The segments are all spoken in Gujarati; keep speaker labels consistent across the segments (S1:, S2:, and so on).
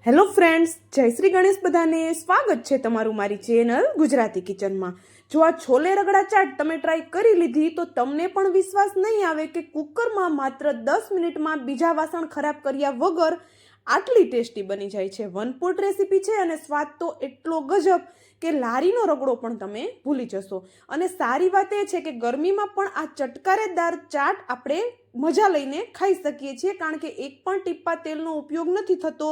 S1: હેલો ફ્રેન્ડ્સ, જય શ્રી ગણેશ. બધાને સ્વાગત છે તમારું મારી ચેનલ ગુજરાતી કિચનમાં. જો આ છોલે રગડા ચાટ તમે ટ્રાય કરી લીધી તો તમને પણ વિશ્વાસ નહીં આવે કે કુકરમાં માત્ર 10 મિનિટમાં બીજા વાસણ ખરાબ કર્યા વગર આટલી ટેસ્ટી બની જાય છે. વન પોટ રેસીપી છે અને સ્વાદ તો એટલો ગજબ કે લારીનો રગડો પણ તમે ભૂલી જશો. અને સારી વાત એ છે કે ગરમીમાં પણ આ ચટકારેદાર ચાટ આપણે મજા લઈને ખાઈ શકીએ છીએ, કારણ કે એક પણ ટીપા તેલનો ઉપયોગ નથી થતો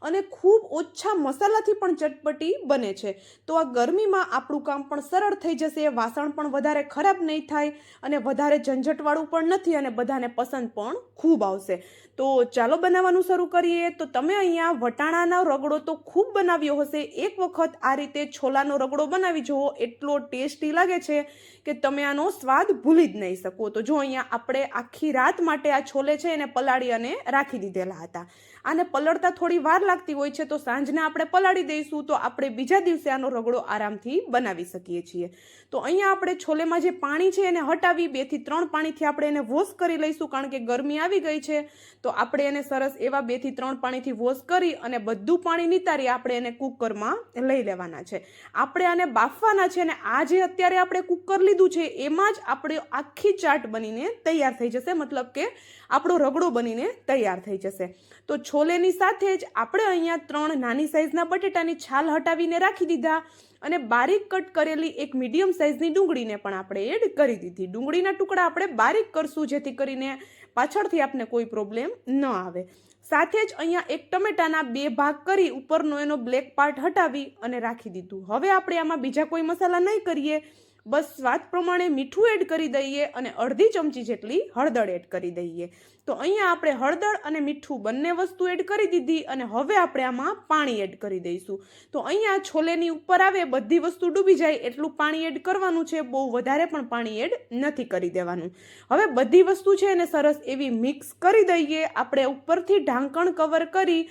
S1: અને ખૂબ ઓછા મસાલાથી પણ ચટપટી બને છે. તો આ ગરમીમાં આપણું કામ પણ સરળ થઈ જશે, વાસણ પણ વધારે ખરાબ નહીં થાય અને વધારે ઝંઝટવાળું પણ નથી અને બધાને પસંદ પણ ખૂબ આવશે. તો ચાલો બનાવવાનું શરૂ કરીએ. તો તમે અહીંયા વટાણાનો રગડો તો ખૂબ બનાવ્યો હશે, એક વખત આ રીતે છોલાનો રગડો બનાવી જુઓ, એટલો ટેસ્ટી લાગે છે કે તમે આનો સ્વાદ ભૂલી જ નહીં શકો. તો જો અહીંયા આપણે આખી રાત માટે આ છોલે છે એને પલાળી અને રાખી દીધેલા હતા. આને પલળતા થોડી વાર લાગતી હોય છે, તો સાંજના આપણે પલાળી દઈશું તો આપણે બીજા દિવસે આનો રગડો આરામથી બનાવી શકીએ છીએ. તો અહીંયા આપણે છોલેમાં જે પાણી છે એને હટાવી 2 થી 3 પાણીથી આપણે એને વોશ કરી લઈશું, કારણ કે ગરમી આવી ગઈ છે. તો આપણે એને સરસ એવા 2 થી 3 પાણીથી વોશ કરી અને બધું પાણી નિતારી આપણે એને કુકરમાં લઈ લેવાના છે. આપણે આને બાફવાના છે અને આ જે અત્યારે આપણે કુકર લીધું છે એમાં જ આપણે આખી ચાટ બનીને તૈયાર થઈ જશે, મતલબ કે આપણો રગડો બનીને તૈયાર થઈ જશે. તો છોલેની સાથે જ આપણે અહીંયા 3 નાની સાઈઝના બટેટાની છાલ હટાવીને રાખી દીધા અને બારીક કટ કરેલી એક મીડિયમ સાઈઝની ડુંગળીને પણ આપણે એડ કરી દીધી. ડુંગળીના ટુકડા આપણે બારીક કરશું જેથી કરીને પાછળથી આપણે કોઈ પ્રોબ્લેમ ન આવે. સાથે જ અહીંયા એક ટમેટાના 2 ભાગ કરી ઉપરનો એનો બ્લેક પાર્ટ હટાવી અને રાખી દીધું. હવે આપણે આમાં બીજા કોઈ મસાલા નહીં કરીએ, બસ સ્વાદ પ્રમાણે મીઠું એડ કરી દઈએ અને અડધી ચમચી જેટલી હળદર એડ કરી દઈએ. તો અહીંયા આપણે હળદર અને મીઠું બંને વસ્તુ એડ કરી દીધી અને હવે આપણે આમાં પાણી એડ કરી દઈશું. તો અહીંયા છોલેની ઉપર આવે બધી વસ્તુ ડૂબી જાય એટલું પાણી એડ કરવાનું છે, બહુ વધારે પણ પાણી એડ નથી કરી દેવાનું. હવે બધી વસ્તુ છે એને સરસ એવી મિક્સ કરી દઈએ. આપણે ઉપરથી ઢાંકણ કવર કરી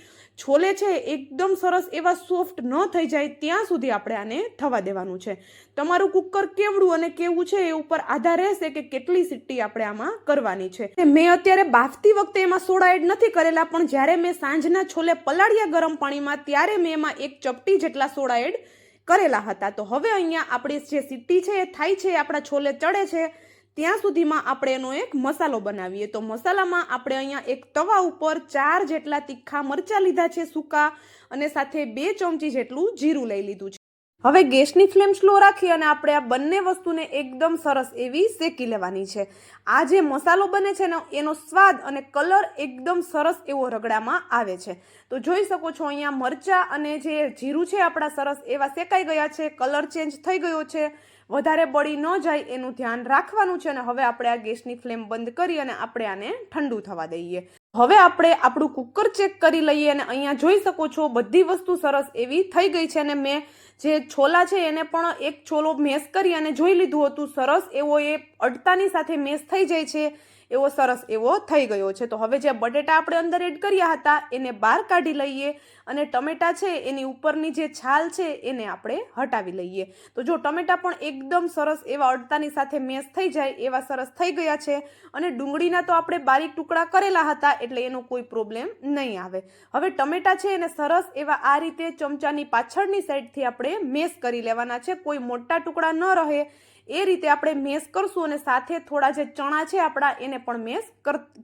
S1: છોલે છે એકદમ સરસ એવા સોફ્ટ ન થઈ જાય ત્યાં સુધી આપણે આને થવા દેવાનું છે. તમારું કુકર કેવડું અને કેવું છે એ ઉપર આધાર રહેશે કે કેટલી સીટી આપણે આમાં કરવાની છે. મેં અત્યારે બાફતી વખતે એમાં સોડા એડ નથી કરેલા, પણ જ્યારે મેં સાંજના છોલે પલાળ્યા ગરમ પાણીમાં ત્યારે મેં એમાં 1 ચપટી જેટલા સોડા એડ કરેલા હતા. તો હવે અહીંયા આપણી જે સીટી છે એ થાય છે, આપણા છોલે ચડે છે ત્યાં સુધીમાં આપણે એનો એક મસાલો બનાવીએ. તો મસાલામાં આપણે અહીંયા એક તવા ઉપર 4 જેટલા તીખા મરચાં લીધા છે સૂકા અને સાથે 2 ચમચી જેટલું જીરું લઈ લીધું છે. હવે ગેસની ફ્લેમ સ્લો રાખી અને આપણે આ બંને વસ્તુને એકદમ સરસ એવી શેકી લેવાની છે. આ જે મસાલો બને છે ને એનો સ્વાદ અને કલર એકદમ સરસ એવો રગડામાં આવે છે. તો જોઈ શકો છો અહીંયા મરચાં અને જે જીરું છે આપણા સરસ એવા શેકાઈ ગયા છે, કલર ચેન્જ થઈ ગયો છે. વધારે બળી ન જાય એનું ધ્યાન રાખવાનું છે અને હવે આપણે આ ગેસની ફ્લેમ બંધ કરી અને આપણે આને ઠંડુ થવા દઈએ. હવે આપણે આપણું કુકર ચેક કરી લઈએ અને અહીંયા જોઈ શકો છો બધી વસ્તુ સરસ એવી થઈ ગઈ છે અને મેં જે છોલા છે એને પણ એક છોલો મેશ કરી અને જોઈ લીધું હતું. સરસ એવો એ અડતાની સાથે મેશ થઈ જાય છે એવો સરસ એવો થઈ ગયો છે. તો હવે જે બટેટા આપણે અંદર એડ કર્યા હતા એને બહાર કાઢી લઈએ અને ટમેટા છે એની ઉપરની જે છાલ છે એને આપણે હટાવી લઈએ. તો જો ટમેટા પણ એકદમ સરસ એવા અડતાની સાથે મેશ થઈ જાય એવા સરસ થઈ ગયા છે અને ડુંગળીના તો આપણે બારીક ટુકડા કરેલા હતા એટલે એનો કોઈ પ્રોબ્લેમ નહીં આવે. હવે ટમેટા છે એને સરસ એવા આ રીતે ચમચાની પાછળની સાઈડથી આપણે મેશ કરી લેવાના છે, કોઈ મોટા ટુકડા ન રહે એ રીતે આપણે મેશ કરશું અને સાથે થોડા જે ચણા છે આપણા એને પણ મેશ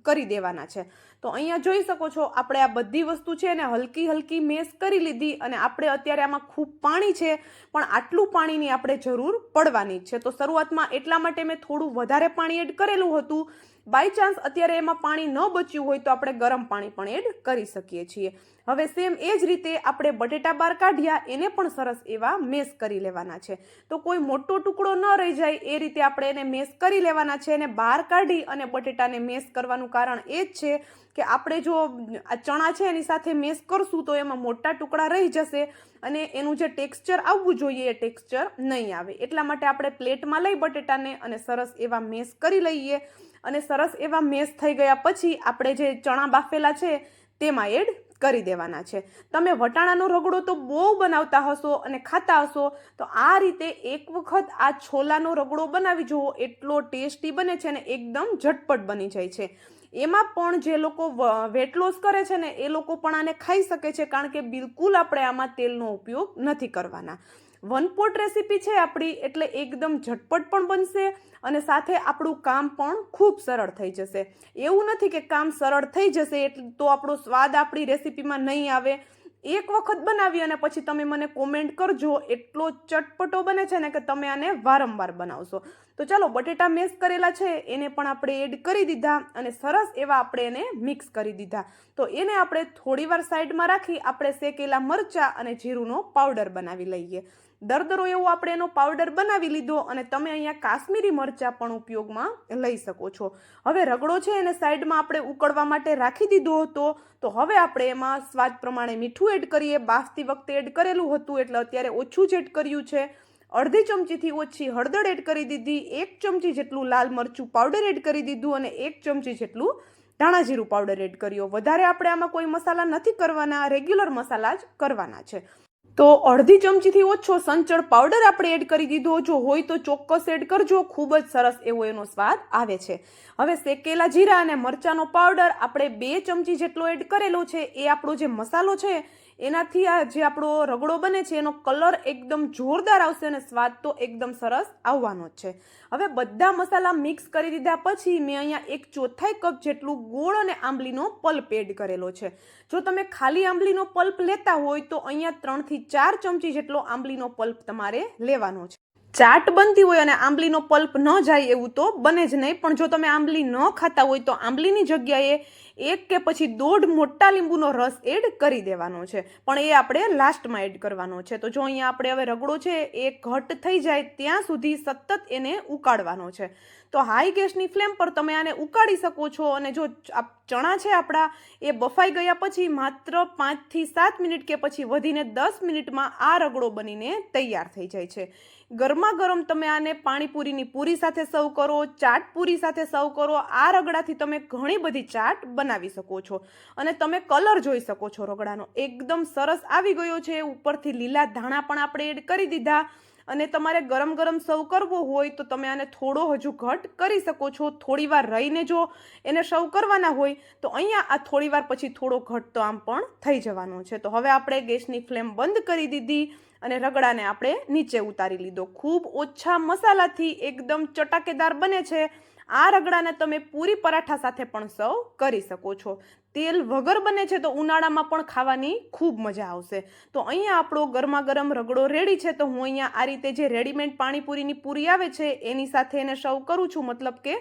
S1: કરી દેવાના છે. તો અહીંયા જોઈ શકો છો આપણે આ બધી વસ્તુ છે એને હલકી હલકી મેશ કરી લીધી અને આપણે અત્યારે આમાં ખૂબ પાણી છે પણ આટલું પાણીની આપણે જરૂર પડવાની જ છે. તો શરૂઆતમાં એટલા માટે મેં થોડું વધારે પાણી એડ કરેલું હતું. બાય ચાન્સ અત્યારે એમાં પાણી ન બચ્યું હોય તો આપણે ગરમ પાણી પણ એડ કરી શકીએ છીએ. હવે સેમ એ જ રીતે આપણે બટેટા બહાર કાઢ્યા એને પણ સરસ એવા મેશ કરી લેવાના છે. તો કોઈ મોટો ટુકડો ન રહી જાય એ રીતે આપણે એને મેશ કરી લેવાના છે અને બહાર કાઢી અને બટેટાને મેશ કરવાનું કારણ એ જ છે કે આપણે જો આ ચણા છે એની સાથે મેશ કરશું તો એમાં મોટા ટુકડા રહી જશે અને એનું જે ટેક્સચર આવવું જોઈએ એ ટેક્સચર નહીં આવે. એટલા માટે આપણે પ્લેટમાં લઈ બટેટાને અને સરસ એવા મેશ કરી લઈએ અને સરસ એવા મેશ થઈ ગયા પછી આપણે જે ચણા બાફેલા છે તેમાં એડ કરી દેવાના છે. તમે વટાણાનો રગડો તો બહુ બનાવતા હશો અને ખાતા હશો, તો આ રીતે એક વખત આ છોલાનો રગડો બનાવી જુઓ, એટલો ટેસ્ટી બને છે અને એકદમ ઝટપટ બની જાય છે. એમાં પણ જે લોકો વેટ લોસ કરે છે ને એ લોકો પણ આને ખાઈ શકે છે, કારણ કે બિલકુલ આપણે આમાં તેલનો ઉપયોગ નથી કરવાના. વન પોટ રેસીપી છે આપણી, એટલે એકદમ ઝટપટ પણ બનશે અને સાથે આપણું કામ પણ ખૂબ સરળ થઈ જશે. એવું નથી કે કામ સરળ થઈ જશે એટલે તો આપણો સ્વાદ આપણી રેસીપીમાં નહીં આવે. એક વખત બનાવી અને પછી તમે મને કોમેન્ટ કરજો, એટલો ચટપટો બને છે ને કે તમે આને વારંવાર બનાવશો. તો ચાલો, બટેટા મેશ કરેલા છે એને પણ આપણે એડ કરી દીધા અને સરસ એવા આપણે એને મિક્સ કરી દીધા. તો એને આપણે થોડીવાર સાઈડમાં રાખી આપણે શેકેલા મરચાં અને જીરુંનો પાવડર બનાવી લઈએ. દરદરો એવો આપણે એનો પાવડર બનાવી લીધો અને તમે અહીંયા કાશ્મીરી મરચાં પણ ઉપયોગમાં લઈ શકો છો. હવે રગડો છે એને સાઈડમાં આપણે ઉકળવા માટે રાખી દીધો હતો. તો હવે આપણે એમાં સ્વાદ પ્રમાણે મીઠું એડ કરીએ. બાફતી વખતે એડ કરેલું હતું એટલે અત્યારે ઓછું જ એડ કર્યું છે. અડધી ચમચીથી ઓછી હળદર એડ કરી દીધી, 1 ચમચી જેટલું લાલ મરચું પાવડર એડ કરી દીધું અને 1 ચમચી જેટલું ધાણા જીરું પાવડર એડ કર્યો. વધારે આપણે આમાં કોઈ મસાલા નથી કરવાના, રેગ્યુલર મસાલા જ કરવાના છે. તો અડધી ચમચીથી ઓછો સંચળ પાવડર આપણે એડ કરી દીધો. જો હોય તો ચોક્કસ એડ કરજો, ખૂબ જ સરસ એવો એનો સ્વાદ આવે છે. હવે શેકેલા જીરા અને મરચાંનો પાવડર આપણે 2 ચમચી જેટલો એડ કરેલો છે. એ આપણો જે મસાલો છે એનાથી આ જે આપણો રગડો બને છે એનો કલર એકદમ જોરદાર આવશે અને સ્વાદ તો એકદમ સરસ આવવાનો જ છે. હવે બધા મસાલા મિક્સ કરી દીધા પછી મેં અહીંયા 1/4 કપ જેટલું ગોળ અને આંબલીનો પલ્પ એડ કરેલો છે. જો તમે ખાલી આંબલીનો પલ્પ લેતા હોય તો અહીંયા 3 થી 4 ચમચી જેટલો આંબલીનો પલ્પ તમારે લેવાનો છે. ચાટ બનતી હોય અને આંબલીનો પલ્પ ન જાય એવું તો બને જ નહીં, પણ જો તમે આંબલી ન ખાતા હોય તો આંબલીની જગ્યાએ 1 કે પછી 1.5 મોટા લીંબુનો રસ એડ કરી દેવાનો છે, પણ એ આપણે લાસ્ટમાં એડ કરવાનો છે. તો જો અહીંયા આપણે હવે રગડો છે એ ઘટ થઈ જાય ત્યાં સુધી સતત એને ઉકાળવાનો છે. તો હાઈ ગેસની ફ્લેમ પર તમે આને ઉકાળી શકો છો અને જો ચણા છે આપણા એ બફાઈ ગયા પછી માત્ર 5 થી 7 મિનિટ કે પછી વધીને 10 મિનિટમાં આ રગડો બનીને તૈયાર થઈ જાય છે. ગરમા ગરમ તમે આને પાણીપુરીની પૂરી સાથે સર્વ કરો, ચાટ પૂરી સાથે સર્વ કરો. આ રગડાથી તમે ઘણી બધી ચાટ બનાવી શકો છો અને તમે કલર જોઈ શકો છો રગડાનો એકદમ સરસ આવી ગયો છે. ઉપરથી લીલા ધાણા પણ આપણે એડ કરી દીધા અને તમારે ગરમ ગરમ સર્વ કરવો હોય તો તમે આને થોડો હજુ ઘટ કરી શકો છો. થોડી વાર રહીને જો એને સર્વ કરવાના હોય તો અહીંયા આ થોડી વાર પછી થોડો ઘટ તો આમ પણ થઈ જવાનો છે. તો હવે આપણે ગેસની ફ્લેમ બંધ કરી દીધી અને રગડાને આપણે નીચે ઉતારી લીધો. ખૂબ ઓછા મસાલાથી એકદમ ચટાકેદાર બને છે. આ રગડાને તમે પૂરી પરાઠા સાથે પણ સર્વ કરી શકો છો. તેલ વગર બને છે તો ઉનાળામાં પણ ખાવાની ખૂબ મજા આવશે. તો અહીંયા આપણો ગરમા ગરમ રગડો રેડી છે. તો હું અહીંયા આ રીતે જે રેડીમેડ પાણીપુરીની પૂરી આવે છે એની સાથે એને સર્વ કરું છું, મતલબ કે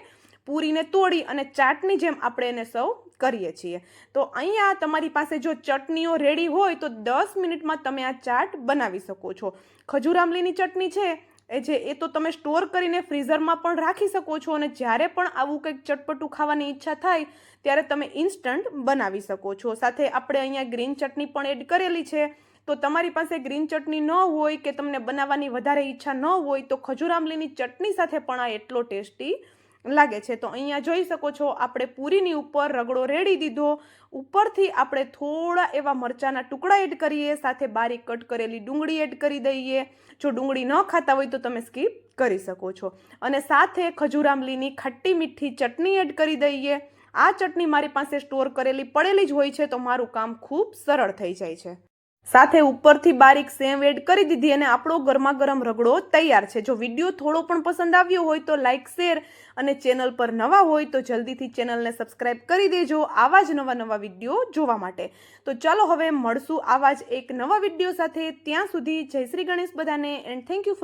S1: પૂરીને તોડી અને ચાટની જેમ આપણે એને સર્વ કરીએ છીએ. તો અહીંયા તમારી પાસે જો ચટણીઓ રેડી હોય તો 10 મિનિટમાં તમે આ ચાટ બનાવી શકો છો. ખજૂર આમલીની ચટણી છે એ તો તમે સ્ટોર કરીને ફ્રીઝરમાં પણ રાખી શકો છો અને જ્યારે પણ આવું કંઈક ચટપટું ખાવાની ઈચ્છા થાય ત્યારે તમે ઇન્સ્ટન્ટ બનાવી શકો છો. સાથે આપણે અહીંયા ગ્રીન ચટણી પણ એડ કરેલી છે. તો તમારી પાસે ગ્રીન ચટણી ન હોય કે તમને બનાવવાની વધારે ઈચ્છા ન હોય તો ખજૂર આમલીની ચટણી સાથે પણ આ એટલો ટેસ્ટી લાગે છે. તો અહીંયા જોઈ શકો છો આપણે પૂરીની ઉપર રગડો રેડી દીધો. ઉપરથી આપણે થોડા એવા મરચાંના ટુકડા એડ કરીએ, સાથે બારીક કટ કરેલી ડુંગળી એડ કરી દઈએ. જો ડુંગળી ન ખાતા હોય તો તમે સ્કીપ કરી શકો છો. અને સાથે ખજૂર આમલીની ખટ્ટી મીઠી ચટણી એડ કરી દઈએ. આ ચટણી મારી પાસે સ્ટોર કરેલી પડેલી જ હોય છે તો મારું કામ ખૂબ સરળ થઈ જાય છે. સાથે ઉપરથી બારીક સેવ એડ કરી દીધી અને આપણો ગરમા ગરમ રગડો તૈયાર છે. જો વિડીયો થોડો પણ પસંદ આવ્યો હોય તો લાઇક, શેર અને ચેનલ પર નવા હોય તો જલ્દીથી ચેનલને સબસ્ક્રાઇબ કરી દેજો આવા જ નવા વિડીયો જોવા માટે. તો ચાલો હવે મળશું આવા જ એક નવા વિડીયો સાથે. ત્યાં સુધી જય શ્રી ગણેશ બધાને એન્ડ થેન્ક યુ ફોર